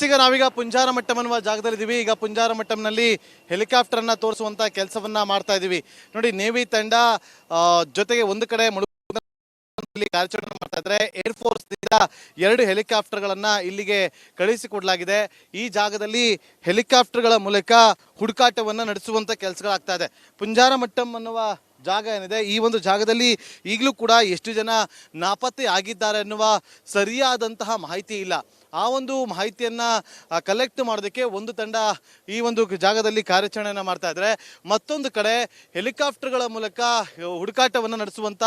ಈಗ ನಾವೀಗ ಪುಂಜಾರಮಟ್ಟಂ ಅನ್ನುವ ಜಾಗದಲ್ಲಿದ್ದೀವಿ. ಈಗ ಪುಂಜಾರಮಟ್ಟಂನಲ್ಲಿ ಹೆಲಿಕಾಪ್ಟರ್ ಅನ್ನ ತೋರಿಸುವಂತ ಕೆಲಸವನ್ನ ಮಾಡ್ತಾ ಇದೀವಿ. ನೋಡಿ, ನೇವಿ ತಂಡ ಜೊತೆಗೆ ಒಂದು ಕಡೆ ಕಾರ್ಯಾಚರಣೆ ಮಾಡ್ತಾ ಇದ್ರೆ ಏರ್ ಫೋರ್ಸ್ ನಿಂದ 2 ಹೆಲಿಕಾಪ್ಟರ್ಗಳನ್ನ ಇಲ್ಲಿಗೆ ಕಳುಹಿಸಿಕೊಡಲಾಗಿದೆ. ಈ ಜಾಗದಲ್ಲಿ ಹೆಲಿಕಾಪ್ಟರ್ಗಳ ಮೂಲಕ ಹುಡುಕಾಟವನ್ನ ನಡೆಸುವಂತ ಕೆಲಸಗಳಾಗ್ತಾ ಇದೆ. ಪುಂಜಾರಮಟ್ಟಂ ಅನ್ನುವ ಜಾಗ ಏನಿದೆ, ಈ ಒಂದು ಜಾಗದಲ್ಲಿ ಈಗಲೂ ಕೂಡ ಎಷ್ಟು ಜನ ನಾಪತ್ತೆ ಆಗಿದ್ದಾರೆ ಅನ್ನುವ ಸರಿಯಾದಂತಹ ಮಾಹಿತಿ ಇಲ್ಲ. ಆ ಒಂದು ಮಾಹಿತಿಯನ್ನ ಕಲೆಕ್ಟ್ ಮಾಡೋದಕ್ಕೆ ಒಂದು ತಂಡ ಈ ಒಂದು ಜಾಗದಲ್ಲಿ ಕಾರ್ಯಾಚರಣೆಯನ್ನ ಮಾಡ್ತಾ ಇದ್ರೆ, ಮತ್ತೊಂದು ಕಡೆ ಹೆಲಿಕಾಪ್ಟರ್ಗಳ ಮೂಲಕ ಹುಡುಕಾಟವನ್ನು ನಡೆಸುವಂತ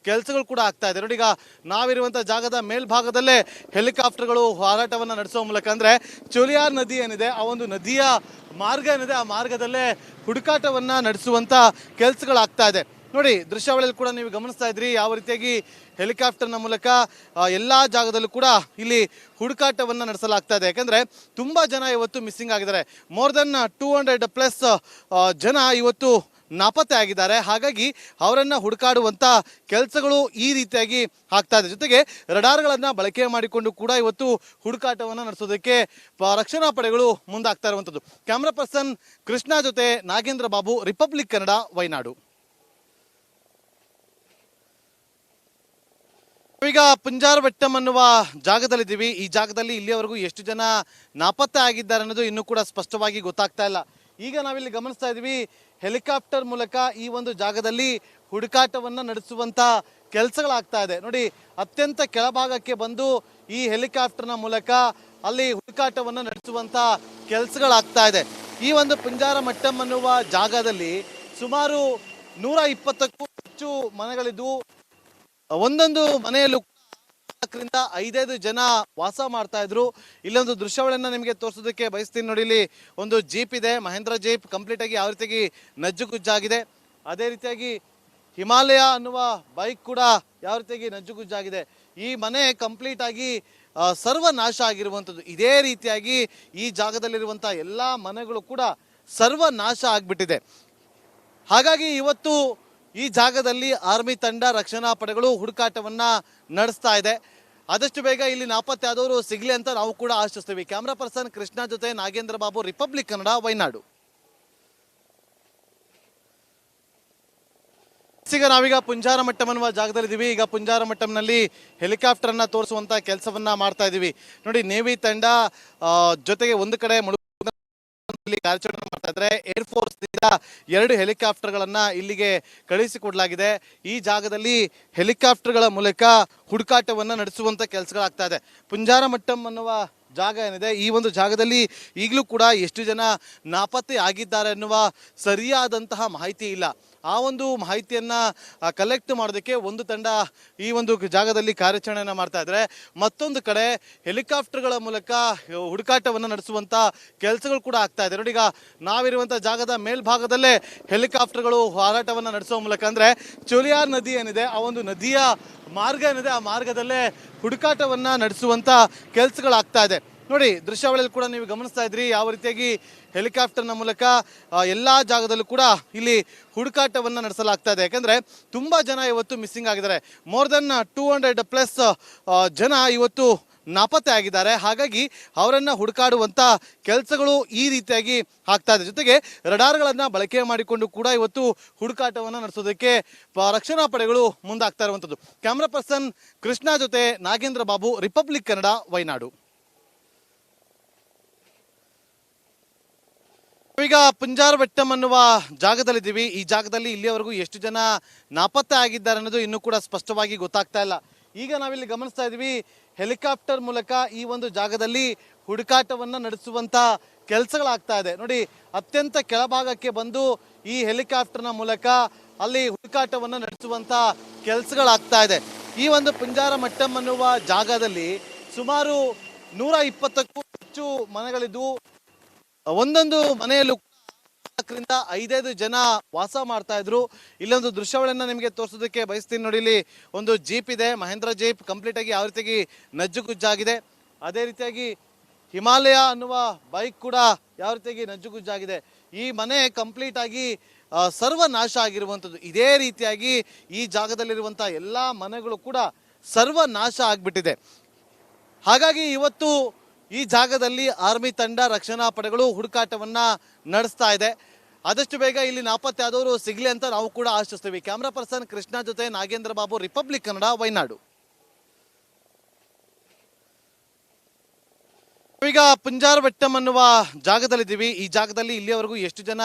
ಕೆಲಸಗಳು ಕೂಡ ಆಗ್ತಾ ಇದೆ. ನೋಡಿ, ಈಗ ನಾವಿರುವಂತ ಜಾಗದ ಮೇಲ್ಭಾಗದಲ್ಲೇ ಹೆಲಿಕಾಪ್ಟರ್ಗಳು ಹಾರಾಟವನ್ನು ನಡೆಸುವ ಮೂಲಕ, ಅಂದ್ರೆ ಚೋಲಿಯಾರ್ ನದಿ ಏನಿದೆ, ಆ ಒಂದು ನದಿಯ ಮಾರ್ಗ ಏನಿದೆ, ಆ ಮಾರ್ಗದಲ್ಲೇ ಹುಡುಕಾಟವನ್ನ ನಡೆಸುವಂತ ಕೆಲಸಗಳಾಗ್ತಾ ಇದೆ. ನೋಡಿ, ದೃಶ್ಯಾವಳಿಯಲ್ಲಿ ಕೂಡ ನೀವು ಗಮನಿಸ್ತಾ ಇದ್ರಿ ಯಾವ ರೀತಿಯಾಗಿ ಹೆಲಿಕಾಪ್ಟರ್ನ ಮೂಲಕ ಎಲ್ಲಾ ಜಾಗದಲ್ಲೂ ಕೂಡ ಇಲ್ಲಿ ಹುಡುಕಾಟವನ್ನ ನಡೆಸಲಾಗ್ತಾ ಇದೆ. ಯಾಕಂದ್ರೆ ತುಂಬಾ ಜನ ಇವತ್ತು ಮಿಸ್ಸಿಂಗ್ ಆಗಿದ್ದಾರೆ. ಮೋರ್ ದೆನ್ 200+ ಜನ ಇವತ್ತು ನಾಪತ್ತೆ ಆಗಿದ್ದಾರೆ. ಹಾಗಾಗಿ ಅವರನ್ನ ಹುಡುಕಾಡುವಂತ ಕೆಲಸಗಳು ಈ ರೀತಿಯಾಗಿ ಆಗ್ತಾ ಇದೆ. ಜೊತೆಗೆ ರಡಾರ್ಗಳನ್ನ ಬಳಕೆ ಮಾಡಿಕೊಂಡು ಕೂಡ ಇವತ್ತು ಹುಡುಕಾಟವನ್ನ ನಡೆಸೋದಕ್ಕೆ ರಕ್ಷಣಾ ಪಡೆಗಳು ಮುಂದಾಗ್ತಾ ಇರುವಂತದ್ದು. ಕ್ಯಾಮ್ರಾ ಪರ್ಸನ್ ಕೃಷ್ಣ ಜೊತೆ ನಾಗೇಂದ್ರ ಬಾಬು, ರಿಪಬ್ಲಿಕ್ ಕನ್ನಡ, ವಯನಾಡು. ಈಗ ಪುಂಜಾರಮಟ್ಟಂ ಅನ್ನುವ ಜಾಗದಲ್ಲಿದ್ದೀವಿ. ಈ ಜಾಗದಲ್ಲಿ ಇಲ್ಲಿಯವರೆಗೂ ಎಷ್ಟು ಜನ ನಾಪತ್ತೆ ಆಗಿದ್ದಾರೆ ಅನ್ನೋದು ಇನ್ನೂ ಕೂಡ ಸ್ಪಷ್ಟವಾಗಿ ಗೊತ್ತಾಗ್ತಾ ಇಲ್ಲ. ಈಗ ನಾವಿಲ್ಲಿ ಗಮನಿಸ್ತಾ ಇದೀವಿ, ಹೆಲಿಕಾಪ್ಟರ್ ಮೂಲಕ ಈ ಒಂದು ಜಾಗದಲ್ಲಿ ಹುಡುಕಾಟವನ್ನ ನಡೆಸುವಂತ ಕೆಲಸಗಳಾಗ್ತಾ ಇದೆ. ನೋಡಿ, ಅತ್ಯಂತ ಕೆಳಭಾಗಕ್ಕೆ ಬಂದು ಈ ಹೆಲಿಕಾಪ್ಟರ್ನ ಮೂಲಕ ಅಲ್ಲಿ ಹುಡುಕಾಟವನ್ನ ನಡೆಸುವಂತ ಕೆಲಸಗಳಾಗ್ತಾ ಇದೆ. ಈ ಒಂದು ಪುಂಜಾರಮಟ್ಟಂ ಅನ್ನುವ ಜಾಗದಲ್ಲಿ ಸುಮಾರು 120ಕ್ಕೂ ಹೆಚ್ಚು ಮನೆಗಳಿದ್ದು, ಒಂದೊಂದು ಮನೆಯಲ್ಲೂ 4-5 ಜನ ವಾಸ ಮಾಡ್ತಾ ಇದ್ರು. ಇಲ್ಲೊಂದು ದೃಶ್ಯಾವಳಿಯನ್ನ ನಿಮಗೆ ತೋರಿಸೋದಕ್ಕೆ ಬಯಸ್ತೀನಿ. ನೋಡಿ, ಇಲ್ಲಿ ಒಂದು ಜೀಪ್ ಇದೆ, ಮಹೇಂದ್ರ ಜೀಪ್, ಕಂಪ್ಲೀಟ್ ಆಗಿ ಯಾವ ರೀತಿಯಾಗಿ ನಜ್ಜುಗುಜ್ಜಾಗಿದೆ. ಅದೇ ರೀತಿಯಾಗಿ ಹಿಮಾಲಯ ಅನ್ನುವ ಬೈಕ್ ಕೂಡ ಯಾವ ರೀತಿಯಾಗಿ ನಜ್ಜುಗುಜ್ಜಾಗಿದೆ. ಈ ಮನೆ ಕಂಪ್ಲೀಟ್ ಆಗಿ ಸರ್ವನಾಶ ಆಗಿರುವಂಥದ್ದು. ಇದೇ ರೀತಿಯಾಗಿ ಈ ಜಾಗದಲ್ಲಿರುವಂಥ ಎಲ್ಲ ಮನೆಗಳು ಕೂಡ ಸರ್ವನಾಶ ಆಗ್ಬಿಟ್ಟಿದೆ. ಹಾಗಾಗಿ ಇವತ್ತು ಈ ಜಾಗದಲ್ಲಿ ಆರ್ಮಿ ತಂಡ, ರಕ್ಷಣಾ ಪಡೆಗಳು ಹುಡುಕಾಟವನ್ನ ನಡೆಸ್ತಾ ಇದೆ. ಆದಷ್ಟು ಬೇಗ ಇಲ್ಲಿ ನಾಪತ್ತೆ ಆದವರು ಸಿಗ್ಲಿ ಅಂತ ನಾವು ಕೂಡ ಆಶಿಸ್ತೀವಿ. ಕ್ಯಾಮ್ರಾ ಪರ್ಸನ್ ಕೃಷ್ಣ ಜೊತೆ ನಾಗೇಂದ್ರ ಬಾಬು, ರಿಪಬ್ಲಿಕ್ ಕನ್ನಡ, ವಯನಾಡು. ಈಗ ನಾವೀಗ ಪುಂಜಾರಮಟ್ಟಂ ಅನ್ನುವ ಜಾಗದಲ್ಲಿದ್ದೀವಿ. ಈಗ ಪುಂಜಾರಮಟ್ಟಂನಲ್ಲಿ ಹೆಲಿಕಾಪ್ಟರ್ ಅನ್ನ ತೋರಿಸುವಂತ ಕೆಲಸವನ್ನ ಮಾಡ್ತಾ ಇದೀವಿ. ನೋಡಿ, ನೇವಿ ತಂಡ ಜೊತೆಗೆ ಒಂದು ಕಡೆ ಕಾರ್ಯಾಚರಣೆ ಮಾಡ್ತಾ ಇದ್ರೆ ಏರ್ ಫೋರ್ಸ್ ನಿಂದ 2 ಹೆಲಿಕಾಪ್ಟರ್ಗಳನ್ನ ಇಲ್ಲಿಗೆ ಕಳುಹಿಸಿಕೊಡಲಾಗಿದೆ. ಈ ಜಾಗದಲ್ಲಿ ಹೆಲಿಕಾಪ್ಟರ್ಗಳ ಮೂಲಕ ಹುಡುಕಾಟವನ್ನ ನಡೆಸುವಂತ ಕೆಲಸಗಳಾಗ್ತಾ ಇದೆ. ಪುಂಜಾರಮಟ್ಟಂ ಅನ್ನುವ ಜಾಗ ಏನಿದೆ, ಈ ಒಂದು ಜಾಗದಲ್ಲಿ ಈಗಲೂ ಕೂಡ ಎಷ್ಟು ಜನ ನಾಪತ್ತೆ ಆಗಿದ್ದಾರೆ ಅನ್ನುವ ಸರಿಯಾದಂತಹ ಮಾಹಿತಿ ಇಲ್ಲ. ಆ ಒಂದು ಮಾಹಿತಿಯನ್ನ ಕಲೆಕ್ಟ್ ಮಾಡೋದಕ್ಕೆ ಒಂದು ತಂಡ ಈ ಒಂದು ಜಾಗದಲ್ಲಿ ಕಾರ್ಯಾಚರಣೆಯನ್ನ ಮಾಡ್ತಾ ಇದ್ರೆ, ಮತ್ತೊಂದು ಕಡೆ ಹೆಲಿಕಾಪ್ಟರ್ಗಳ ಮೂಲಕ ಹುಡುಕಾಟವನ್ನ ನಡೆಸುವಂತ ಕೆಲಸಗಳು ಕೂಡ ಆಗ್ತಾ ಇದೆ. ನೋಡಿ, ಈಗ ನಾವಿರುವಂತ ಜಾಗದ ಮೇಲ್ಭಾಗದಲ್ಲೇ ಹೆಲಿಕಾಪ್ಟರ್ಗಳು ಹಾರಾಟವನ್ನ ನಡೆಸುವ ಮೂಲಕ, ಅಂದ್ರೆ ಚೋಲಿಯಾರ್ ನದಿ ಏನಿದೆ, ಆ ಒಂದು ನದಿಯ ಮಾರ್ಗ ಏನಿದೆ, ಆ ಮಾರ್ಗದಲ್ಲೇ ಹುಡುಕಾಟವನ್ನ ನಡೆಸುವಂತ ಕೆಲಸಗಳಾಗ್ತಾ ಇದೆ. ನೋಡಿ, ದೃಶ್ಯಾವಳಿಯಲ್ಲಿ ಕೂಡ ನೀವು ಗಮನಿಸ್ತಾ ಇದ್ರಿ ಯಾವ ರೀತಿಯಾಗಿ ಹೆಲಿಕಾಪ್ಟರ್ನ ಮೂಲಕ ಎಲ್ಲಾ ಜಾಗದಲ್ಲೂ ಕೂಡ ಇಲ್ಲಿ ಹುಡುಕಾಟವನ್ನ ನಡೆಸಲಾಗ್ತಾ ಇದೆ. ಯಾಕಂದ್ರೆ ತುಂಬಾ ಜನ ಇವತ್ತು ಮಿಸ್ಸಿಂಗ್ ಆಗಿದ್ದಾರೆ. ಮೋರ್ ದೆನ್ 200+ ಜನ ಇವತ್ತು ನಾಪತ್ತೆ ಆಗಿದ್ದಾರೆ. ಹಾಗಾಗಿ ಅವರನ್ನ ಹುಡುಕಾಡುವಂತ ಕೆಲಸಗಳು ಈ ರೀತಿಯಾಗಿ ಆಗ್ತಾ ಇದೆ. ಜೊತೆಗೆ ರಡಾರ್ಗಳನ್ನ ಬಳಕೆ ಮಾಡಿಕೊಂಡು ಕೂಡ ಇವತ್ತು ಹುಡುಕಾಟವನ್ನ ನಡೆಸೋದಕ್ಕೆ ರಕ್ಷಣಾ ಪಡೆಗಳು ಮುಂದಾಗ್ತಾ ಇರುವಂತದ್ದು. ಕ್ಯಾಮ್ರಾ ಪರ್ಸನ್ ಕೃಷ್ಣ ಜೊತೆ ನಾಗೇಂದ್ರ ಬಾಬು, ರಿಪಬ್ಲಿಕ್ ಕನ್ನಡ, ವಯನಾಡು. ಈಗ ಪುಂಜಾರಮಟ್ಟಂ ಅನ್ನುವ ಜಾಗದಲ್ಲಿದ್ದೀವಿ. ಈ ಜಾಗದಲ್ಲಿ ಇಲ್ಲಿಯವರೆಗೂ ಎಷ್ಟು ಜನ ನಾಪತ್ತೆ ಆಗಿದ್ದಾರೆ ಅನ್ನೋದು ಇನ್ನೂ ಕೂಡ ಸ್ಪಷ್ಟವಾಗಿ ಗೊತ್ತಾಗ್ತಾ ಇಲ್ಲ. ಈಗ ನಾವಿಲ್ಲಿ ಗಮನಿಸ್ತಾ ಇದೀವಿ, ಹೆಲಿಕಾಪ್ಟರ್ ಮೂಲಕ ಈ ಒಂದು ಜಾಗದಲ್ಲಿ ಹುಡುಕಾಟವನ್ನ ನಡೆಸುವಂತ ಕೆಲಸಗಳಾಗ್ತಾ ಇದೆ. ನೋಡಿ, ಅತ್ಯಂತ ಕೆಳಭಾಗಕ್ಕೆ ಬಂದು ಈ ಹೆಲಿಕಾಪ್ಟರ್ನ ಮೂಲಕ ಅಲ್ಲಿ ಹುಡುಕಾಟವನ್ನ ನಡೆಸುವಂತ ಕೆಲಸಗಳಾಗ್ತಾ ಇದೆ. ಈ ಒಂದು ಪುಂಜಾರಮಟ್ಟಂ ಅನ್ನುವ ಜಾಗದಲ್ಲಿ ಸುಮಾರು 120ಕ್ಕೂ ಹೆಚ್ಚು ಮನೆಗಳಿದ್ದು, ಒಂದೊಂದು ಮನೆಯಲ್ಲೂ 4-5 ಜನ ವಾಸ ಮಾಡ್ತಾ ಇದ್ರು. ಇಲ್ಲೊಂದು ದೃಶ್ಯಾವಳಿಯನ್ನ ನಿಮಗೆ ತೋರಿಸೋದಕ್ಕೆ ಬಯಸ್ತೀನಿ. ನೋಡಿ, ಇಲ್ಲಿ ಒಂದು ಜೀಪ್ ಇದೆ, ಮಹೇಂದ್ರ ಜೀಪ್, ಕಂಪ್ಲೀಟ್ ಆಗಿ ಯಾವ ರೀತಿಯಾಗಿ ನಜ್ಜುಗುಜ್ಜಾಗಿದೆ. ಅದೇ ರೀತಿಯಾಗಿ ಹಿಮಾಲಯ ಅನ್ನುವ ಬೈಕ್ ಕೂಡ ಯಾವ ರೀತಿಯಾಗಿ ನಜ್ಜುಗುಜ್ಜಾಗಿದೆ. ಈ ಮನೆ ಕಂಪ್ಲೀಟ್ ಆಗಿ ಸರ್ವನಾಶ ಆಗಿರುವಂಥದ್ದು. ಇದೇ ರೀತಿಯಾಗಿ ಈ ಜಾಗದಲ್ಲಿರುವಂಥ ಎಲ್ಲ ಮನೆಗಳು ಕೂಡ ಸರ್ವನಾಶ ಆಗ್ಬಿಟ್ಟಿದೆ. ಹಾಗಾಗಿ ಇವತ್ತು ಈ ಜಾಗದಲ್ಲಿ ಆರ್ಮಿ ತಂಡ ರಕ್ಷಣಾ ಪಡೆಗಳು ಹುಡುಕಾಟವನ್ನ ನಡೆಸ್ತಾ ಇದೆ. ಆದಷ್ಟು ಬೇಗ ಇಲ್ಲಿ ನಾಪತ್ತೆ ಆದವರು ಸಿಗ್ಲಿ ಅಂತ ನಾವು ಕೂಡ ಆಶಿಸ್ತೀವಿ. ಕ್ಯಾಮ್ರಾ ಪರ್ಸನ್ ಕೃಷ್ಣ ಜೊತೆ ನಾಗೇಂದ್ರ ಬಾಬು, ರಿಪಬ್ಲಿಕ್ ಕನ್ನಡ, ವಯನಾಡು. ಈಗ ಪುಂಜಾರಬೆಟ್ಟಂ ಅನ್ನುವ ಜಾಗದಲ್ಲಿದ್ದೀವಿ. ಈ ಜಾಗದಲ್ಲಿ ಇಲ್ಲಿಯವರೆಗೂ ಎಷ್ಟು ಜನ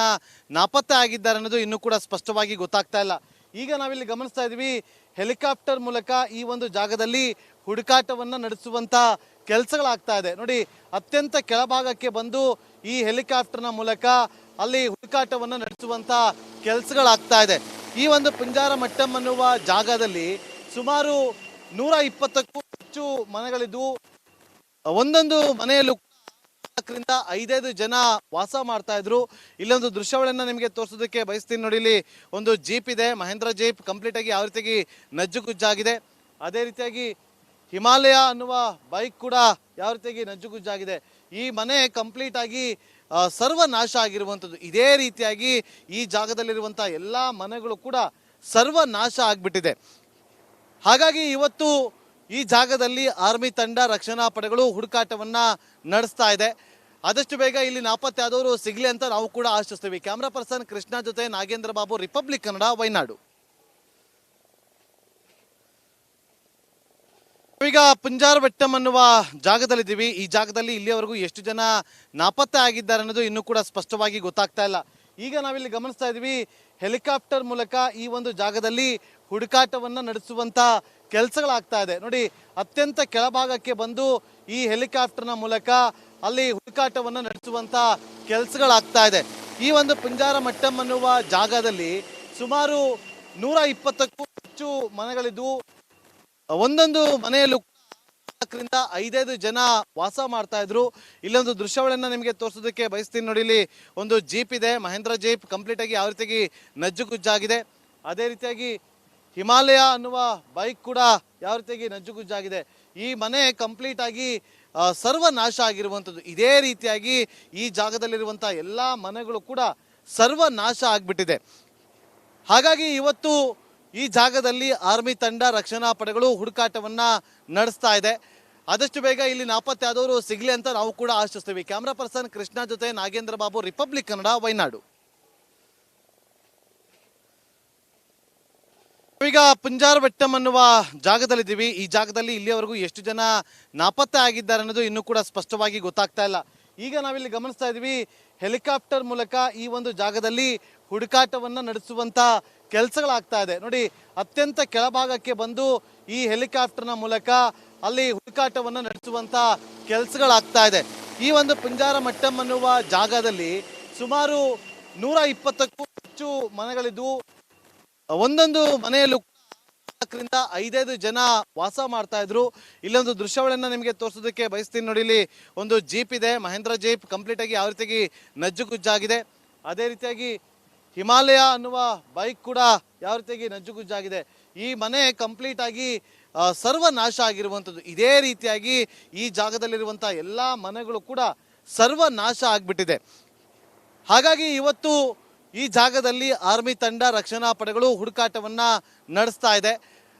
ನಾಪತ್ತೆ ಆಗಿದ್ದಾರೆ ಅನ್ನೋದು ಇನ್ನೂ ಕೂಡ ಸ್ಪಷ್ಟವಾಗಿ ಗೊತ್ತಾಗ್ತಾ ಇಲ್ಲ. ಈಗ ನಾವಿಲ್ಲಿ ಗಮನಿಸ್ತಾ ಇದ್ದೀವಿ, ಹೆಲಿಕಾಪ್ಟರ್ ಮೂಲಕ ಈ ಒಂದು ಜಾಗದಲ್ಲಿ ಹುಡುಕಾಟವನ್ನ ನಡೆಸುವಂತ ಕೆಲಸಗಳಾಗ್ತಾ ಇದೆ. ನೋಡಿ, ಅತ್ಯಂತ ಕೆಳಭಾಗಕ್ಕೆ ಬಂದು ಈ ಹೆಲಿಕಾಪ್ಟರ್ನ ಮೂಲಕ ಅಲ್ಲಿ ಹುಡುಕಾಟವನ್ನ ನಡೆಸುವಂತ ಕೆಲಸಗಳಾಗ್ತಾ ಇದೆ. ಈ ಒಂದು ಪುಂಜಾರಮಟ್ಟಂ ಅನ್ನುವ ಜಾಗದಲ್ಲಿ ಸುಮಾರು 120ಕ್ಕೂ ಹೆಚ್ಚು ಮನೆಗಳಿದ್ದು, ಒಂದೊಂದು ಮನೆಯಲ್ಲೂ 4ರಿಂದ 5 ಜನ ವಾಸ ಮಾಡ್ತಾ ಇದ್ರು. ಇಲ್ಲೊಂದು ದೃಶ್ಯಾವಳಿಯನ್ನ ನಿಮಗೆ ತೋರಿಸೋದಕ್ಕೆ ಬಯಸ್ತೀನಿ. ನೋಡಿ, ಇಲ್ಲಿ ಒಂದು ಜೀಪ್ ಇದೆ, ಮಹೇಂದ್ರ ಜೀಪ್, ಕಂಪ್ಲೀಟ್ ಆಗಿ ಯಾವ ರೀತಿಯಾಗಿ ನಜ್ಜುಗುಜ್ಜಾಗಿದೆ. ಅದೇ ರೀತಿಯಾಗಿ ಹಿಮಾಲಯ ಅನ್ನುವ ಬೈಕ್ ಕೂಡ ಯಾವ ರೀತಿಯಾಗಿ ನಜ್ಜುಗುಜ್ಜಾಗಿದೆ. ಈ ಮನೆ ಕಂಪ್ಲೀಟ್ ಆಗಿ ಸರ್ವನಾಶ ಆಗಿರುವಂಥದ್ದು. ಇದೇ ರೀತಿಯಾಗಿ ಈ ಜಾಗದಲ್ಲಿರುವಂಥ ಎಲ್ಲ ಮನೆಗಳು ಕೂಡ ಸರ್ವನಾಶ ಆಗ್ಬಿಟ್ಟಿದೆ. ಹಾಗಾಗಿ ಇವತ್ತು ಈ ಜಾಗದಲ್ಲಿ ಆರ್ಮಿ ತಂಡ ರಕ್ಷಣಾ ಪಡೆಗಳು ಹುಡುಕಾಟವನ್ನ ನಡೆಸ್ತಾ ಇದೆ. ಆದಷ್ಟು ಬೇಗ ಇಲ್ಲಿ ನಾಪತ್ತೆ ಆದವರು ಸಿಗ್ಲಿ ಅಂತ ನಾವು ಕೂಡ ಆಶಿಸ್ತೀವಿ. ಕ್ಯಾಮ್ರಾ ಪರ್ಸನ್ ಕೃಷ್ಣ ಜೊತೆ ನಾಗೇಂದ್ರ ಬಾಬು, ರಿಪಬ್ಲಿಕ್ ಕನ್ನಡ, ವಯನಾಡು. ಈಗ ಪುಂಜಾರಬೆಟ್ಟಂ ಅನ್ನುವ ಜಾಗದಲ್ಲಿದ್ದೀವಿ. ಈ ಜಾಗದಲ್ಲಿ ಇಲ್ಲಿಯವರೆಗೂ ಎಷ್ಟು ಜನ ನಾಪತ್ತೆ ಆಗಿದ್ದಾರೆ ಅನ್ನೋದು ಇನ್ನೂ ಕೂಡ ಸ್ಪಷ್ಟವಾಗಿ ಗೊತ್ತಾಗ್ತಾ ಇಲ್ಲ. ಈಗ ನಾವಿಲ್ಲಿ ಗಮನಿಸ್ತಾ ಇದ್ದೀವಿ, ಹೆಲಿಕಾಪ್ಟರ್ ಮೂಲಕ ಈ ಒಂದು ಜಾಗದಲ್ಲಿ ಹುಡುಕಾಟವನ್ನ ನಡೆಸುವಂತ ಕೆಲಸಗಳಾಗ್ತಾ ಇದೆ. ನೋಡಿ, ಅತ್ಯಂತ ಕೆಳಭಾಗಕ್ಕೆ ಬಂದು ಈ ಹೆಲಿಕಾಪ್ಟರ್ನ ಮೂಲಕ ಅಲ್ಲಿ ಹುಡುಕಾಟವನ್ನ ನಡೆಸುವಂತ ಕೆಲಸಗಳಾಗ್ತಾ ಇದೆ. ಈ ಒಂದು ಪುಂಜಾರಮಟ್ಟಂ ಅನ್ನುವ ಜಾಗದಲ್ಲಿ ಸುಮಾರು 120ಕ್ಕೂ ಹೆಚ್ಚು ಮನೆಗಳಿದ್ದು, ಒಂದೊಂದು ಮನೆಯಲ್ಲೂ 4ರಿಂದ 5 ಜನ ವಾಸ ಮಾಡ್ತಾ ಇದ್ರು. ಇಲ್ಲೊಂದು ದೃಶ್ಯಾವಳಿಯನ್ನ ನಿಮಗೆ ತೋರಿಸೋದಕ್ಕೆ ಬಯಸ್ತೀನಿ. ನೋಡಿ, ಇಲ್ಲಿ ಒಂದು ಜೀಪ್ ಇದೆ, ಮಹೇಂದ್ರ ಜೀಪ್, ಕಂಪ್ಲೀಟ್ ಆಗಿ ಯಾವ ರೀತಿಯಾಗಿ ನಜ್ಜುಗುಜ್ಜಾಗಿದೆ. ಅದೇ ರೀತಿಯಾಗಿ ಹಿಮಾಲಯ ಅನ್ನುವ ಬೈಕ್ ಕೂಡ ಯಾವ ರೀತಿಯಾಗಿ ನಜ್ಜುಗುಜ್ಜಾಗಿದೆ. ಈ ಮನೆ ಕಂಪ್ಲೀಟ್ ಆಗಿ ಸರ್ವನಾಶ ಆಗಿರುವಂಥದ್ದು. ಇದೇ ರೀತಿಯಾಗಿ ಈ ಜಾಗದಲ್ಲಿರುವಂಥ ಎಲ್ಲ ಮನೆಗಳು ಕೂಡ ಸರ್ವನಾಶ ಆಗ್ಬಿಟ್ಟಿದೆ. ಹಾಗಾಗಿ ಇವತ್ತು ಈ ಜಾಗದಲ್ಲಿ ಆರ್ಮಿ ತಂಡ ರಕ್ಷಣಾ ಪಡೆಗಳು ಹುಡುಕಾಟವನ್ನ ನಡೆಸ್ತಾ ಇದೆ. ಆದಷ್ಟು ಬೇಗ ಇಲ್ಲಿ ನಾಪತ್ತೆ ಆದವರು ಸಿಗ್ಲಿ ಅಂತ ನಾವು ಕೂಡ ಆಶಿಸ್ತೀವಿ. ಕ್ಯಾಮ್ರಾ ಪರ್ಸನ್ ಕೃಷ್ಣ ಜೊತೆ ನಾಗೇಂದ್ರ ಬಾಬು, ರಿಪಬ್ಲಿಕ್ ಕನ್ನಡ, ವಯನಾಡು. ಈಗ ಪುಂಜಾರಬೆಟ್ಟಂ ಅನ್ನುವ ಜಾಗದಲ್ಲಿದ್ದೀವಿ. ಈ ಜಾಗದಲ್ಲಿ ಇಲ್ಲಿಯವರೆಗೂ ಎಷ್ಟು ಜನ ನಾಪತ್ತೆ ಆಗಿದ್ದಾರೆ ಅನ್ನೋದು ಇನ್ನೂ ಕೂಡ ಸ್ಪಷ್ಟವಾಗಿ ಗೊತ್ತಾಗ್ತಾ ಇಲ್ಲ. ಈಗ ನಾವಿಲ್ಲಿ ಗಮನಿಸ್ತಾ ಇದ್ದೀವಿ, ಹೆಲಿಕಾಪ್ಟರ್ ಮೂಲಕ ಈ ಒಂದು ಜಾಗದಲ್ಲಿ ಹುಡುಕಾಟವನ್ನ ನಡೆಸುವಂತ ಕೆಲಸಗಳಾಗ್ತಾ ಇದೆ. ನೋಡಿ, ಅತ್ಯಂತ ಕೆಳಭಾಗಕ್ಕೆ ಬಂದು ಈ ಹೆಲಿಕಾಪ್ಟರ್ನ ಮೂಲಕ ಅಲ್ಲಿ ಹುಡುಕಾಟವನ್ನ ನಡೆಸುವಂತ ಕೆಲಸಗಳಾಗ್ತಾ ಇದೆ. ಈ ಒಂದು ಪುಂಜಾರಮಟ್ಟಂ ಅನ್ನುವ ಜಾಗದಲ್ಲಿ ಸುಮಾರು 120ಕ್ಕೂ ಹೆಚ್ಚು ಮನೆಗಳಿದ್ದು, ಒಂದೊಂದು ಮನೆಯಲ್ಲೂ 4ರಿಂದ 5 ಜನ ವಾಸ ಮಾಡ್ತಾ ಇದ್ರು. ಇಲ್ಲೊಂದು ದೃಶ್ಯಾವಳಿಯನ್ನ ನಿಮಗೆ ತೋರಿಸೋದಕ್ಕೆ ಬಯಸ್ತೀನಿ. ನೋಡಿ, ಇಲ್ಲಿ ಒಂದು ಜೀಪ್ ಇದೆ, ಮಹೇಂದ್ರ ಜೀಪ್, ಕಂಪ್ಲೀಟ್ ಆಗಿ ಯಾವ ರೀತಿಯಾಗಿ ನಜ್ಜುಗುಜ್ಜಾಗಿದೆ. ಅದೇ ರೀತಿಯಾಗಿ ಹಿಮಾಲಯ ಅನ್ನುವ ಬೈಕ್ ಕೂಡ ಯಾವ ರೀತಿಯಾಗಿ ನಜ್ಜುಗುಜ್ಜಾಗಿದೆ. ಈ ಮನೆ ಕಂಪ್ಲೀಟ್ ಆಗಿ ಸರ್ವನಾಶ ಆಗಿರುವಂಥದ್ದು. ಇದೇ ರೀತಿಯಾಗಿ ಈ ಜಾಗದಲ್ಲಿರುವಂಥ ಎಲ್ಲ ಮನೆಗಳು ಕೂಡ ಸರ್ವನಾಶ ಆಗ್ಬಿಟ್ಟಿದೆ. ಹಾಗಾಗಿ ಇವತ್ತು ಈ ಜಾಗದಲ್ಲಿ ಆರ್ಮಿ ತಂಡ ರಕ್ಷಣಾ ಪಡೆಗಳು ಹುಡುಕಾಟವನ್ನ ನಡೆಸ್ತಾ ಇದೆ.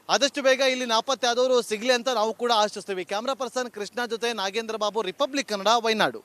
ಆದಷ್ಟು ಬೇಗ ಇಲ್ಲಿ ನಾಪತ್ತೆ ಆದವರು ಸಿಗ್ಲಿ ಅಂತ ನಾವು ಕೂಡ ಆಶಿಸ್ತೀವಿ. ಕ್ಯಾಮ್ರಾ ಪರ್ಸನ್ ಕೃಷ್ಣ ಜೊತೆ ನಾಗೇಂದ್ರ ಬಾಬು, ರಿಪಬ್ಲಿಕ್ ಕನ್ನಡ, ವಯನಾಡು.